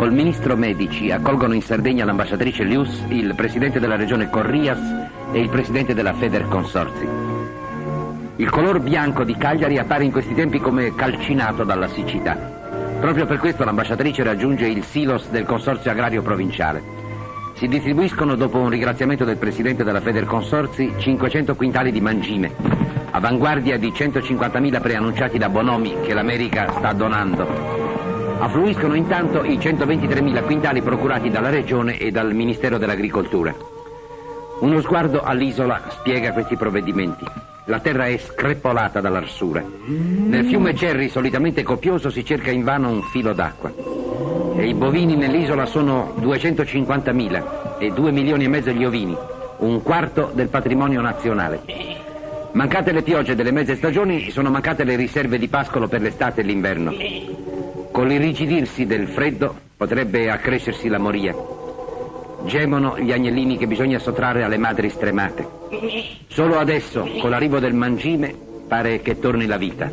col ministro Medici accolgono in Sardegna l'ambasciatrice Lius, il presidente della regione Corrias e il presidente della Feder Consorzi. Il color bianco di Cagliari appare in questi tempi come calcinato dalla siccità. Proprio per questo l'ambasciatrice raggiunge il silos del Consorzio Agrario Provinciale. Si distribuiscono, dopo un ringraziamento del presidente della Feder Consorzi, 500 quintali di mangime, avanguardia di 150.000 preannunciati da Bonomi che l'America sta donando. Affluiscono intanto i 123.000 quintali procurati dalla Regione e dal Ministero dell'Agricoltura. Uno sguardo all'isola spiega questi provvedimenti. La terra è screpolata dall'arsura. Nel fiume Cerri, solitamente copioso, si cerca invano un filo d'acqua. E i bovini nell'isola sono 250.000 e 2 milioni e mezzo gli ovini, un quarto del patrimonio nazionale. Mancate le piogge delle mezze stagioni, sono mancate le riserve di pascolo per l'estate e l'inverno. Con l'irrigidirsi del freddo potrebbe accrescersi la moria. Gemono gli agnellini che bisogna sottrarre alle madri stremate. Solo adesso, con l'arrivo del mangime, pare che torni la vita.